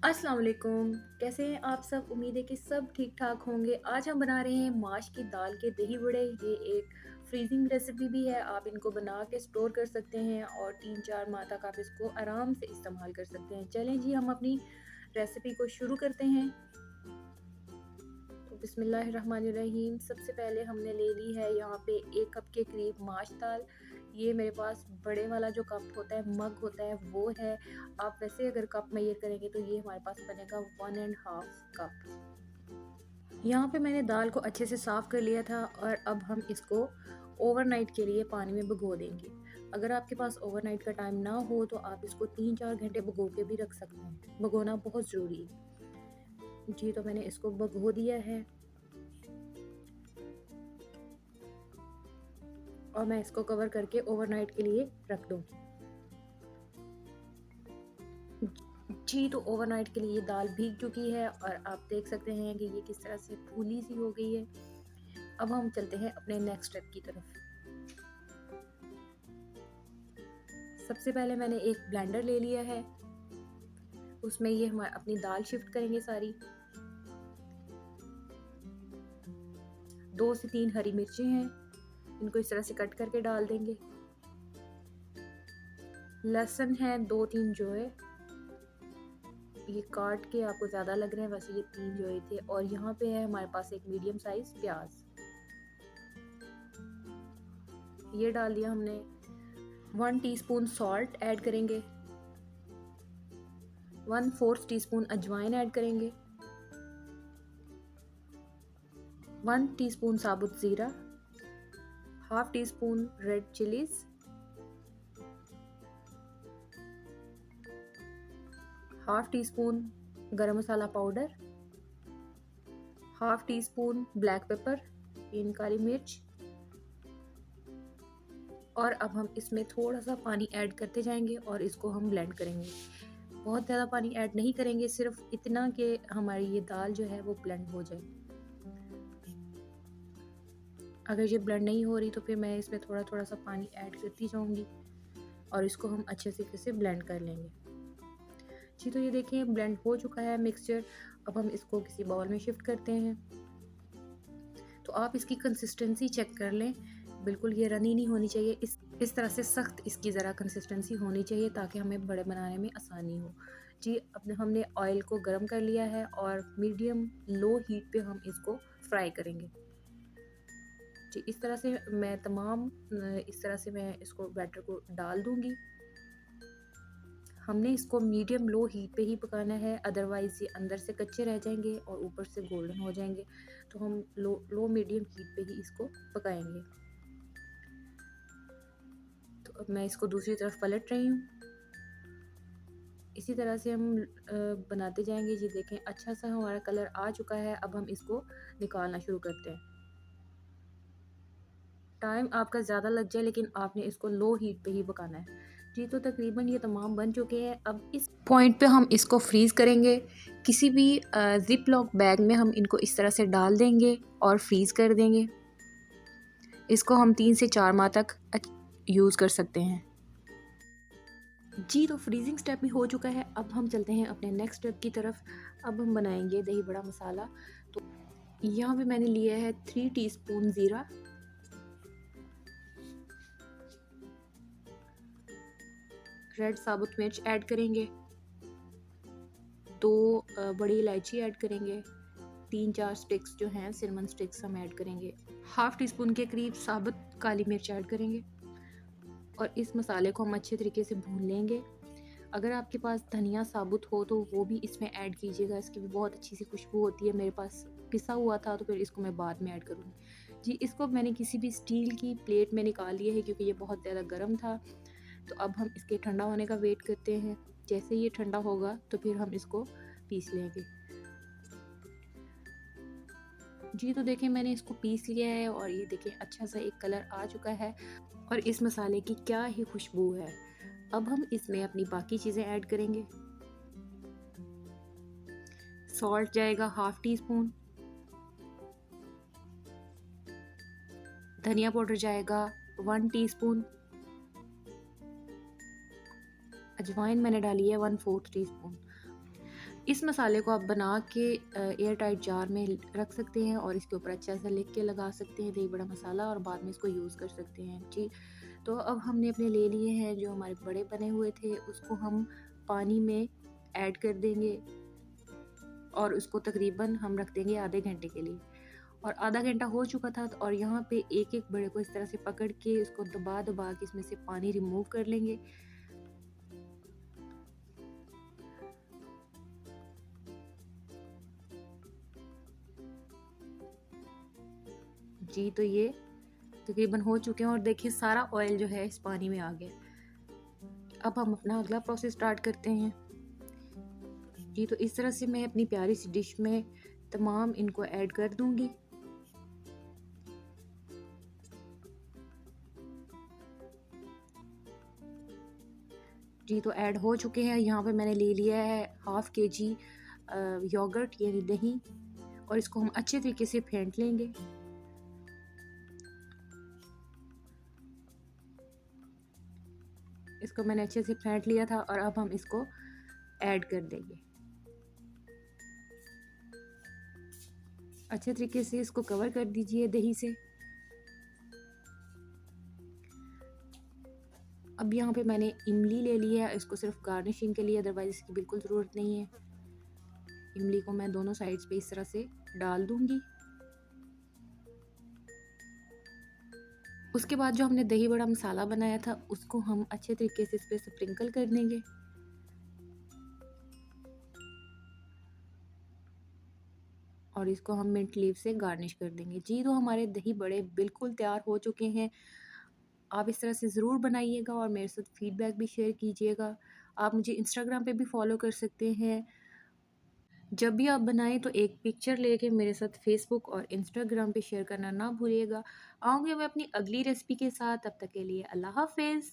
अस्सलाम वालेकुम। कैसे हैं आप सब? उम्मीद है कि सब ठीक ठाक होंगे। आज हम बना रहे हैं माश की दाल के दही बड़े। ये एक फ्रीजिंग रेसिपी भी है। आप इनको बना के स्टोर कर सकते हैं और 3-4 माह तक आप इसको आराम से इस्तेमाल कर सकते हैं। चलें जी, हम अपनी रेसिपी को शुरू करते हैं। तो बिस्मिल्लाहिर्रहमानिर्रहीम। सबसे पहले हमने ले ली है यहाँ पे 1 कप के करीब माश दाल। ये मेरे पास बड़े वाला जो कप होता है, मग होता है, वो है। आप वैसे अगर कप मेजर करेंगे तो ये हमारे पास बनेगा 1 एंड हाफ कप। यहाँ पे मैंने दाल को अच्छे से साफ़ कर लिया था और अब हम इसको ओवरनाइट के लिए पानी में भिगो देंगे। अगर आपके पास ओवरनाइट का टाइम ना हो तो आप इसको 3-4 घंटे भिगो के भी रख सकते हैं। भिगोना बहुत ज़रूरी है। जी, तो मैंने इसको भिगो दिया है और मैं इसको कवर करके ओवरनाइट के लिए रख दूँगी। जी, तो ओवरनाइट के लिए दाल भीग चुकी है और आप देख सकते हैं कि ये किस तरह से फूली सी हो गई है। अब हम चलते हैं अपने नेक्स्ट स्टेप की तरफ। सबसे पहले मैंने एक ब्लेंडर ले लिया है। उसमें ये हम अपनी दाल शिफ्ट करेंगे सारी। 2 से 3 हरी मिर्चें हैं, इनको इस तरह से कट करके डाल देंगे। लहसुन है 2-3 जो है, ये काट के आपको ज़्यादा लग रहे हैं, वैसे ये 3 जो थे। और यहाँ पे है हमारे पास एक मीडियम साइज प्याज, ये डाल दिया हमने। 1 टीस्पून सॉल्ट ऐड करेंगे। 1/4 टीस्पून अजवाइन ऐड करेंगे। 1 टीस्पून साबुत ज़ीरा, half teaspoon red chilies, half teaspoon garam masala powder, half teaspoon black pepper, इन काली मिर्च। और अब हम इसमें थोड़ा सा पानी ऐड करते जाएंगे और इसको हम ब्लेंड करेंगे। बहुत ज़्यादा पानी ऐड नहीं करेंगे, सिर्फ इतना कि हमारी ये दाल जो है वो ब्लेंड हो जाए। अगर ये ब्लेंड नहीं हो रही तो फिर मैं इसमें थोड़ा थोड़ा सा पानी ऐड करती जाऊंगी और इसको हम अच्छे तरीके से ब्लेंड कर लेंगे। जी, तो ये देखें ब्लेंड हो चुका है मिक्सचर। अब हम इसको किसी बाउल में शिफ्ट करते हैं। तो आप इसकी कंसिस्टेंसी चेक कर लें, बिल्कुल ये रनी नहीं होनी चाहिए। इस तरह से सख्त इसकी ज़रा कंसिस्टेंसी होनी चाहिए ताकि हमें बड़े बनाने में आसानी हो। जी, अब हमने ऑयल को गर्म कर लिया है और मीडियम लो हीट पे हम इसको फ्राई करेंगे। जी, इस तरह से मैं इसको बैटर को डाल दूंगी। हमने इसको मीडियम लो हीट पे ही पकाना है, अदरवाइज़ ये अंदर से कच्चे रह जाएंगे और ऊपर से गोल्डन हो जाएंगे। तो हम लो मीडियम हीट पे ही इसको पकाएंगे। तो अब मैं इसको दूसरी तरफ पलट रही हूँ। इसी तरह से हम बनाते जाएंगे। जी देखें, अच्छा सा हमारा कलर आ चुका है। अब हम इसको निकालना शुरू करते हैं। टाइम आपका ज़्यादा लग जाए लेकिन आपने इसको लो हीट पे ही पकाना है। जी, तो तकरीबन ये तमाम बन चुके हैं। अब इस पॉइंट पे हम इसको फ्रीज़ करेंगे। किसी भी ज़िप लॉक बैग में हम इनको इस तरह से डाल देंगे और फ्रीज़ कर देंगे। इसको हम 3 से 4 माह तक यूज़ कर सकते हैं। जी, तो फ्रीजिंग स्टेप भी हो चुका है। अब हम चलते हैं अपने नेक्स्ट स्टेप की तरफ। अब हम बनाएंगे दही बड़ा मसाला। तो यहाँ पे मैंने लिया है 3 टीस्पून ज़ीरा, रेड साबुत मिर्च ऐड करेंगे, 2 बड़ी इलायची ऐड करेंगे, 3-4 स्टिक्स जो हैं सिनेमन स्टिक्स हम ऐड करेंगे, हाफ टी स्पून के करीब साबुत काली मिर्च ऐड करेंगे और इस मसाले को हम अच्छे तरीके से भून लेंगे। अगर आपके पास धनिया साबुत हो तो वो भी इसमें ऐड कीजिएगा, इसकी भी बहुत अच्छी सी खुशबू होती है। मेरे पास पिसा हुआ था तो फिर इसको मैं बाद में ऐड करूँगी। जी, इसको मैंने किसी भी स्टील की प्लेट में निकाल लिया है क्योंकि ये बहुत ज़्यादा गर्म था। तो अब हम इसके ठंडा होने का वेट करते हैं। जैसे ये ठंडा होगा तो फिर हम इसको पीस लेंगे। जी, तो देखें मैंने इसको पीस लिया है और ये देखें अच्छा सा एक कलर आ चुका है और इस मसाले की क्या ही खुशबू है। अब हम इसमें अपनी बाकी चीज़ें ऐड करेंगे। सॉल्ट जाएगा हाफ टी स्पून, धनिया पाउडर जाएगा 1 टीस्पून, अजवाइन मैंने डाली है 1/4 टीस्पून। इस मसाले को आप बना के एयर टाइट जार में रख सकते हैं और इसके ऊपर अच्छा सा लिख के लगा सकते हैं दही बड़ा मसाला, और बाद में इसको यूज़ कर सकते हैं जी। तो अब हमने अपने ले लिए हैं जो हमारे बड़े बने हुए थे, उसको हम पानी में ऐड कर देंगे और उसको तकरीबन हम रख देंगे आधे घंटे के लिए। और आधा घंटा हो चुका था और यहाँ पे एक एक बड़े को इस तरह से पकड़ के उसको दबा दबा के इसमें से पानी रिमूव कर लेंगे। जी, तो ये तकरीबन हो चुके हैं और देखिए सारा ऑयल जो है इस पानी में आ गया। अब हम अपना अगला प्रोसेस स्टार्ट करते हैं। जी, तो इस तरह से मैं अपनी प्यारी सी डिश में तमाम इनको ऐड कर दूंगी। जी, तो ऐड हो चुके हैं। यहाँ पे मैंने ले लिया है हाफ केजी योगर्ट यानी दही, और इसको हम अच्छे तरीके से फेंट लेंगे। इसको मैंने अच्छे से फेंट लिया था और अब हम इसको ऐड कर देंगे। अच्छे तरीके से इसको कवर कर दीजिए दही से। अब यहाँ पे मैंने इमली ले ली है, इसको सिर्फ गार्निशिंग के लिए, अदरवाइज इसकी बिल्कुल ज़रूरत नहीं है। इमली को मैं दोनों साइड्स पे इस तरह से डाल दूंगी। उसके बाद जो हमने दही बड़ा मसाला बनाया था उसको हम अच्छे तरीके से इस पर स्प्रिंकल कर देंगे। और इसको हम मिंट लीव से गार्निश कर देंगे। जी, तो हमारे दही बड़े बिल्कुल तैयार हो चुके हैं। आप इस तरह से ज़रूर बनाइएगा और मेरे साथ फीडबैक भी शेयर कीजिएगा। आप मुझे इंस्टाग्राम पे भी फॉलो कर सकते हैं। जब भी आप बनाएं तो एक पिक्चर लेके मेरे साथ फेसबुक और इंस्टाग्राम पे शेयर करना ना भूलिएगा। आऊँगी मैं अपनी अगली रेसिपी के साथ, तब तक के लिए अल्लाह हाफ़िज़।